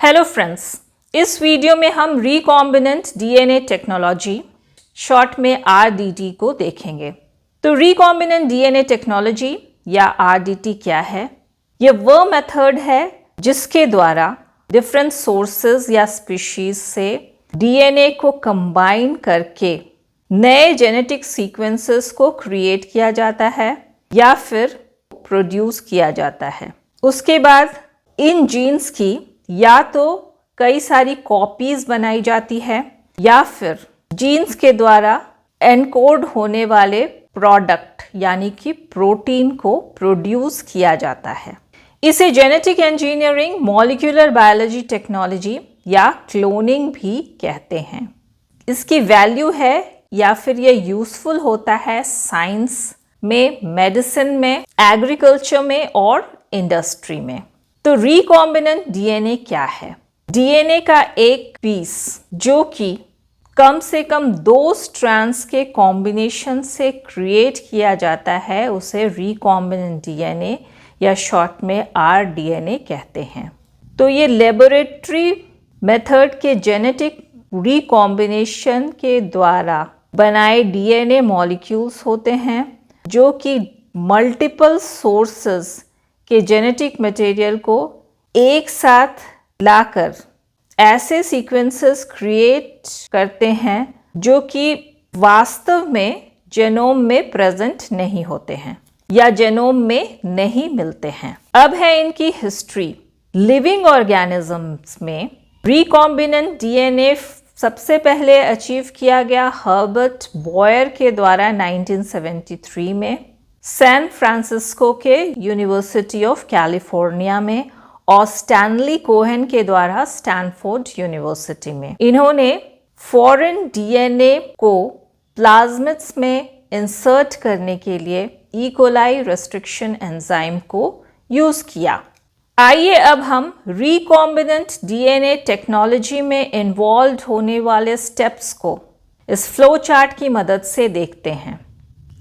Hello friends, इस video में हम रिकॉम्बिनेंट डीएनए टेक्नोलॉजी शॉर्ट में आरडीटी को देखेंगे। तो रिकॉम्बिनेंट डीएनए टेक्नोलॉजी या आरडीटी क्या है? ये वह मेथड है जिसके द्वारा डिफरेंट सोर्सेज या स्पीशीज से डीएनए को कंबाइन करके नए जेनेटिक सीक्वेंसेस को क्रिएट किया जाता है या फिर प्रोड्यूस किया जाता है। उसके बाद इन जीन्स की या तो कई सारी कॉपीज बनाई जाती है या फिर जीन्स के द्वारा एनकोड होने वाले प्रोडक्ट यानी कि प्रोटीन को प्रोड्यूस किया जाता है। इसे genetic engineering, molecular biology technology या क्लोनिंग भी कहते हैं। इसकी वैल्यू है या फिर ये यूजफुल होता है साइंस में, मेडिसिन में, एग्रीकल्चर में और इंडस्ट्री में। तो रिकॉम्बिनेंट डीएनए क्या है? डीएनए का एक पीस जो कि कम से कम 2 स्ट्रैंड्स के कॉम्बिनेशन से क्रिएट किया जाता है उसे रिकॉम्बिनेंट डीएनए या शॉर्ट में आरडीएनए कहते हैं। तो ये लेबोरेटरी मेथड के जेनेटिक रिकॉम्बिनेशन के द्वारा बनाए डीएनए मॉलिक्यूल्स होते हैं जो कि मल्टीपल सोर्सेस के जेनेटिक मटेरियल को एक साथ लाकर ऐसे सीक्वेंसेस क्रिएट करते हैं जो कि वास्तव में जेनोम में प्रेजेंट नहीं होते हैं या जेनोम में नहीं मिलते हैं। अब है इनकी हिस्ट्री। लिविंग ऑर्गेनिजम्स में रिकॉम्बिनेंट डीएनए सबसे पहले अचीव किया गया हर्बर्ट बॉयर के द्वारा 1973 में सैन फ्रांसिस्को के यूनिवर्सिटी ऑफ कैलिफोर्निया में और स्टैनली कोहेन के द्वारा स्टैनफोर्ड यूनिवर्सिटी में। इन्होंने फॉरेन डीएनए को प्लाज्मिड्स में इंसर्ट करने के लिए ई कोलाई रेस्ट्रिक्शन एंजाइम को यूज किया। आइए अब हम रिकॉम्बिनेंट डीएनए टेक्नोलॉजी में इन्वॉल्व होने वाले स्टेप्स को इस फ्लो चार्ट की मदद से देखते हैं।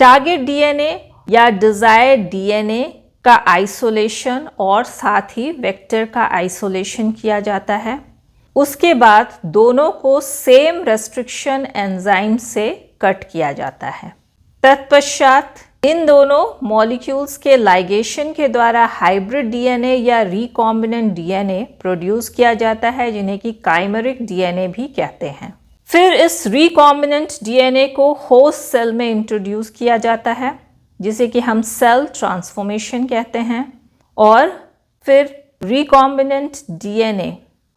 टारगेट डीएनए या डिजायर्ड डीएनए का आइसोलेशन और साथ ही वेक्टर का आइसोलेशन किया जाता है। उसके बाद दोनों को सेम रेस्ट्रिक्शन एंजाइम से कट किया जाता है। तत्पश्चात इन दोनों मॉलिक्यूल्स के लाइगेशन के द्वारा हाइब्रिड डीएनए या रिकॉम्बिनेंट डीएनए प्रोड्यूस किया जाता है जिन्हें कि काइमेरिक डीएनए भी कहते हैं। फिर इस रिकॉम्बिनेंट डीएनए को होस्ट सेल में इंट्रोड्यूस किया जाता है जिसे कि हम सेल ट्रांसफॉर्मेशन कहते हैं और फिर रिकॉम्बिनेंट डीएनए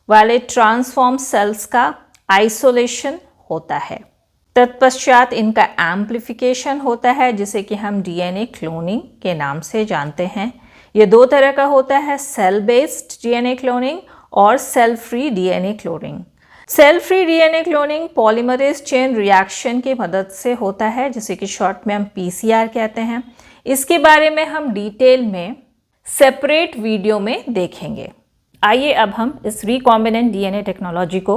वाले ट्रांसफॉर्म सेल्स का आइसोलेशन होता है। तत्पश्चात इनका एम्प्लीफिकेशन होता है जिसे कि हम डीएनए क्लोनिंग के नाम से जानते हैं। ये 2 तरह का होता है, सेल बेस्ड डीएनए क्लोनिंग और cell free DNA cloning. Cell free DNA cloning polymerase chain reaction की मदद से होता है जिसे कि शॉर्ट में हम पीसीआर कहते हैं। इसके बारे में हम डिटेल में सेपरेट वीडियो में देखेंगे। आइए अब हम इस रिकॉम्बिनेंट डीएनए टेक्नोलॉजी को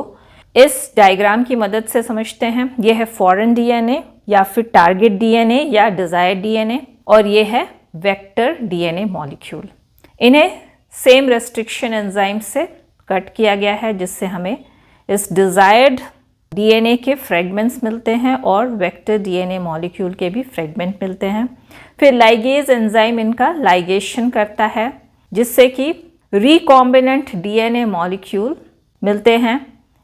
इस डायग्राम की मदद से समझते हैं। यह है फॉरेन डीएनए या फिर टारगेट डीएनए या डिजायर्ड डीएनए और ये है वेक्टर डीएनए मॉलिक्यूल। इन्हें सेम रेस्ट्रिक्शन एंजाइम से कट किया गया है जिससे हमें इस डिजायर्ड डीएनए के फ्रेगमेंट्स मिलते हैं और वेक्टर डीएनए मॉलिक्यूल के भी फ्रेगमेंट मिलते हैं। फिर लाइगेज एंजाइम इनका लाइगेशन करता है जिससे कि रिकॉम्बिनेंट डीएनए मॉलिक्यूल मिलते हैं।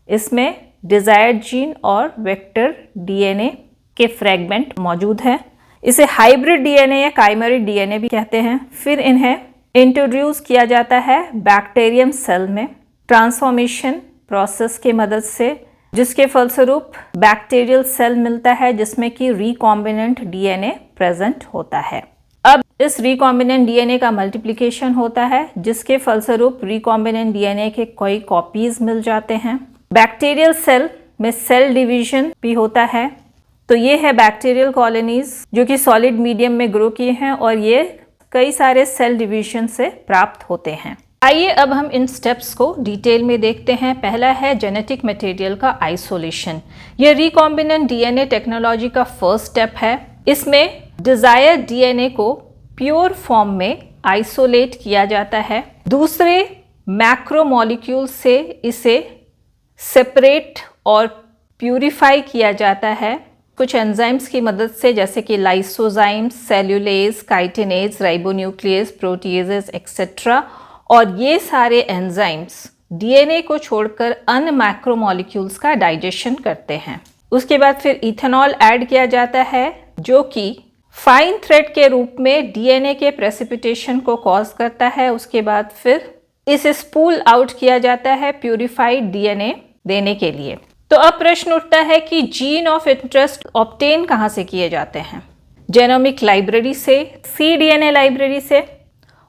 इसमें डिजायर्ड जीन और वेक्टर डीएनए के फ्रेगमेंट मौजूद हैं। इसे हाइब्रिड डीएनए या काइमेरिक डीएनए भी कहते हैं। फिर इन्हें इंट्रोड्यूस किया जाता है बैक्टीरियम सेल में ट्रांसफॉर्मेशन प्रोसेस के मदद से जिसके फलस्वरूप बैक्टीरियल सेल मिलता है जिसमें कि रिकॉम्बिनेंट डीएनए प्रेजेंट होता है। अब इस रिकॉम्बिनेंट डीएनए का मल्टीप्लिकेशन होता है जिसके फलस्वरूप रिकॉम्बिनेंट डीएनए के कई कॉपीज मिल जाते हैं। बैक्टीरियल सेल में सेल डिवीजन भी होता है। तो ये है बैक्टीरियल कॉलोनीज जो कि सॉलिड मीडियम में ग्रो किए हैं और ये कई सारे सेल डिवीजन से प्राप्त होते हैं। आइए अब हम इन स्टेप्स को डिटेल में देखते हैं। पहला है जेनेटिक मटेरियल का आइसोलेशन। यह रिकॉम्बिनेंट डीएनए टेक्नोलॉजी का फर्स्ट स्टेप है। इसमें डिजायर्ड डीएनए को प्योर फॉर्म में आइसोलेट किया जाता है। दूसरे मैक्रोमोलिक्यूल से इसे सेपरेट और प्यूरिफाई किया जाता है कुछ एंजाइम्स की मदद से, जैसे कि lysozymes, cellulase, chitinase, ribonuclease, proteases etcetera. और ये सारे एंजाइम्स डीएनए को छोड़कर अन्य मैक्रोमोलिक्यूल्स का डाइजेशन करते हैं। उसके बाद फिर इथेनॉल ऐड किया जाता है जो कि फाइन थ्रेड के रूप में डीएनए के प्रेसिपिटेशन को कॉज करता है। उसके बाद फिर इसे स्पूल आउट किया जाता है प्यूरिफाइड डीएनए देने के लिए। तो अब प्रश्न उठता है कि जीन ऑफ इंटरेस्ट ऑब्टेन कहाँ से किए जाते हैं? जेनोमिक लाइब्रेरी से, सीडीएनए लाइब्रेरी से,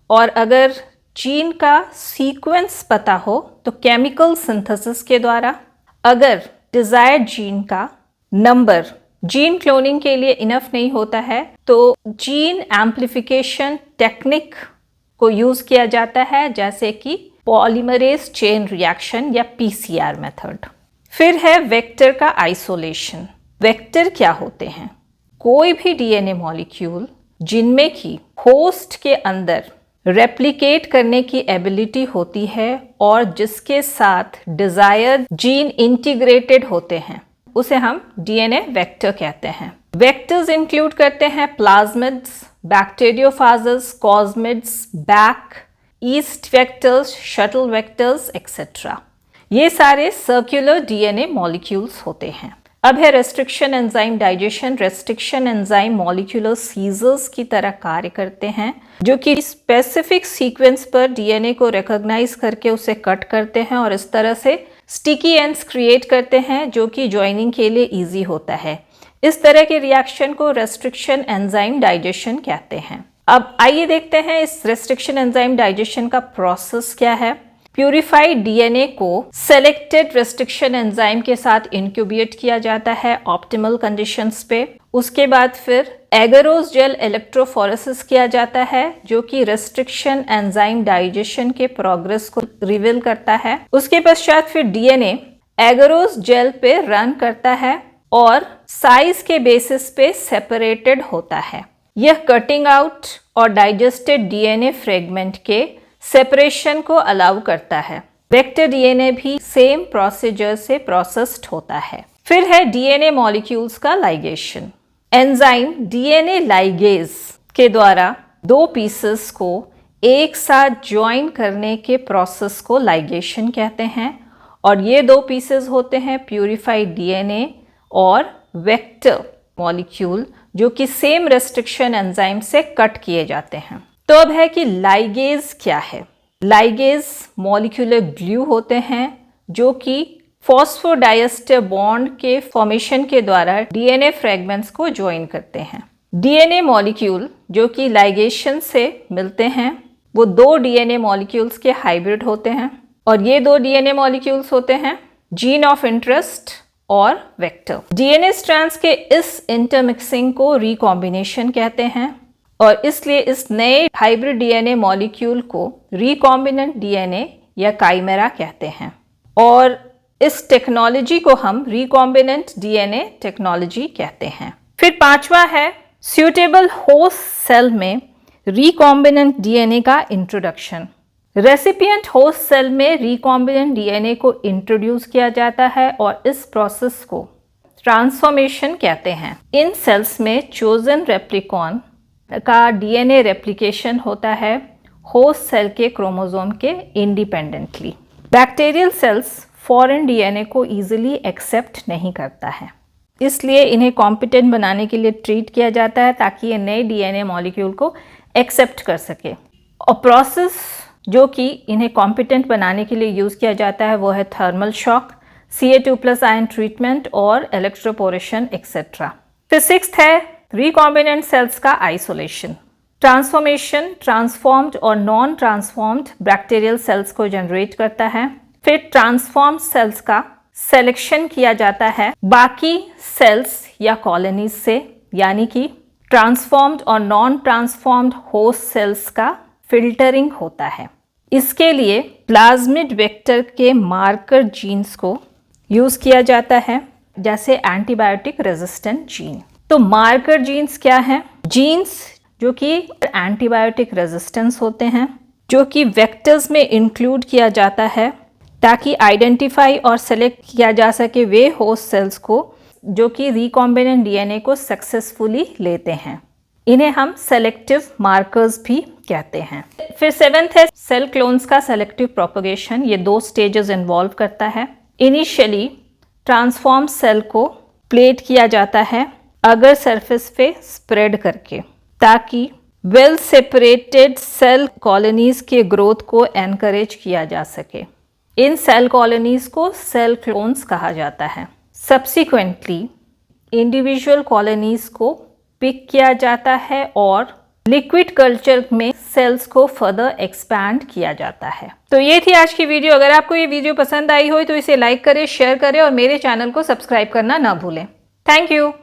और अगर जीन का सीक्वेंस पता हो तो केमिकल सिंथेसिस के द्वारा। अगर डिजायर्ड जीन का नंबर जीन क्लोनिंग के लिए इनफ नहीं होता है तो जीन एम्प्लीफिकेशन टेक्निक को यूज किया जाता है, जैसे कि पॉलीमरेज चेन रिएक्शन या पीसीआर मेथड। फिर है वेक्टर का आइसोलेशन। वेक्टर क्या होते हैं? कोई भी डीएनए मॉलिक्यूल जिनमें की होस्ट के अंदर रेप्लिकेट करने की एबिलिटी होती है और जिसके साथ डिजायर्ड जीन इंटीग्रेटेड होते हैं, उसे हम डीएनए वेक्टर कहते हैं। वेक्टर्स इंक्लूड करते हैं plasmids, bacteriophages, cosmids, BAC, yeast vectors, shuttle vectors etcetera. ये सारे सर्कुलर डीएनए मॉलिक्यूल्स होते हैं। अब है restriction enzyme digestion. Restriction enzyme molecular scissors की तरह कार्य करते हैं जो कि स्पेसिफिक सीक्वेंस पर डीएनए को रिकॉग्नाइज करके उसे कट करते हैं और इस तरह से स्टिकी एंड्स क्रिएट करते हैं जो कि ज्वाइनिंग के लिए इजी होता है। इस तरह के रिएक्शन को रेस्ट्रिक्शन एंजाइम डाइजेशन कहते हैं। अब आइए देखते हैं इस रेस्ट्रिक्शन एंजाइम डाइजेशन का प्रोसेस क्या है। प्यूरिफाइड डीएनए को सेलेक्टेड रेस्ट्रिक्शन एंजाइम के साथ इंक्यूबेट किया जाता है ऑप्टिमल कंडीशंस पे। उसके बाद फिर एगरोस जेल इलेक्ट्रोफोरेसिस किया जाता है जो कि रेस्ट्रिक्शन एंजाइम डाइजेशन के प्रोग्रेस को रिवील करता है। उसके पश्चात फिर डीएनए एगरोस जेल पे रन करता है और साइज के बेसिस पे सेपरेटेड होता है। यह कटिंग आउट और डाइजेस्टेड डीएनए फ्रेगमेंट के सेपरेशन को अलाउ करता है। वेक्टर डीएनए भी सेम प्रोसीजर से प्रोसेस्ड होता है। फिर है डीएनए मॉलिक्यूल्स का लाइगेशन। एंजाइम डीएनए लाइगेज के द्वारा दो पीसेस को एक साथ ज्वाइन करने के प्रोसेस को लाइगेशन कहते हैं और ये दो पीसेस होते हैं प्यूरिफाइड डीएनए और वेक्टर मॉलिक्यूल जो कि सेम रेस्ट्रिक्शन एंजाइम से कट किए जाते हैं। तो अब है कि लाइगेज क्या है। लाइगेज मॉलिक्यूलर ग्लू होते हैं जो कि फॉस्फोडाइएस्टर बॉन्ड के फॉर्मेशन के द्वारा डीएनए फ्रेगमेंट्स को ज्वाइन करते हैं। डीएनए मॉलिक्यूल जो कि लाइगेशन से मिलते हैं वो दो डीएनए मॉलिक्यूल्स के हाइब्रिड होते हैं और ये दो डीएनए मॉलिक्यूल्स होते हैं जीन ऑफ इंटरेस्ट और वेक्टर। डीएनए स्ट्रैंड्स के इस इंटरमिक्सिंग को रिकॉम्बिनेशन कहते हैं और इसलिए इस नए हाइब्रिड डीएनए मॉलिक्यूल को रिकॉम्बिनेंट डीएनए या काइमेरा कहते हैं और इस टेक्नोलॉजी को हम रिकॉम्बिनेंट डीएनए टेक्नोलॉजी कहते हैं। फिर पांचवा है सूटेबल होस्ट सेल में रिकॉम्बिनेंट डीएनए का इंट्रोडक्शन। रेसिपिएंट होस्ट सेल में रिकॉम्बिनेंट डीएनए को इंट्रोड्यूस किया जाता है और इस प्रोसेस को ट्रांसफॉर्मेशन कहते हैं। इन सेल्स में चोजन रेप्लिकॉन का डीएनए रेप्लिकेशन होता है होस्ट सेल के क्रोमोसोम के independently. Bacterial cells foreign DNA को इजीली एक्सेप्ट नहीं करता है, इसलिए इन्हें कॉम्पिटेंट बनाने के लिए ट्रीट किया जाता है ताकि ये नए डीएनए मॉलिक्यूल को एक्सेप्ट कर सके। और प्रोसेस जो कि इन्हें कॉम्पिटेंट बनाने के लिए यूज़ किया जाता है वो है thermal shock, Ca2+ ion treatment और इलेक्ट्रोपोरेशन एक्सेट्रा। फिर सिक्स्थ है रिकॉम्बिनेंट सेल्स का आइसोलेशन। ट्रांसफॉर्मेशन ट्रांसफॉर्म्ड और नॉन ट्रांसफॉर्म्ड बैक्टीरियल सेल्स को जनरेट करता है। फिर ट्रांसफॉर्म्ड सेल्स का सिलेक्शन किया जाता है बाकी सेल्स या कॉलोनीज से, यानी कि ट्रांसफॉर्म्ड और नॉन ट्रांसफॉर्म्ड होस्ट सेल्स का फिल्टरिंग होता है। इसके लिए प्लाज्मिड वेक्टर के मार्कर जीन्स को यूज़ किया जाता है, जैसे एंटीबायोटिक रेजिस्टेंट जीन। तो मार्कर जीन्स क्या हैं? जीन्स जो कि एंटीबायोटिक रेजिस्टेंस होते हैं, जो कि वेक्टर्स में इंक्लूड किया जाता है ताकि आइडेंटिफाई और सेलेक्ट किया जा सके वे होस्ट सेल्स को जो कि रिकॉम्बिनेंट डीएनए को सक्सेसफुली लेते हैं। इन्हें हम सेलेक्टिव मार्कर्स भी कहते हैं। फिर 7th है सेल क्लोन्स का सेलेक्टिव प्रोपगेशन। ये 2 स्टेजेस इन्वॉल्व करता है। इनिशियली ट्रांसफॉर्म सेल को प्लेट किया जाता है अगर सरफेस पे स्प्रेड करके, ताकि वेल सेपरेटेड सेल कॉलोनीज के ग्रोथ को एनकरेज किया जा सके। इन सेल कॉलोनीज को सेल क्लोन्स कहा जाता है। सब्सिक्वेंटली इंडिविजुअल कॉलोनीज को पिक किया जाता है और लिक्विड कल्चर में सेल्स को फर्दर एक्सपैंड किया जाता है। तो ये थी आज की वीडियो। अगर आपको ये वीडियो पसंद आई हो तो इसे लाइक करें, शेयर करें और मेरे चैनल को सब्सक्राइब करना ना भूलें। Thank you.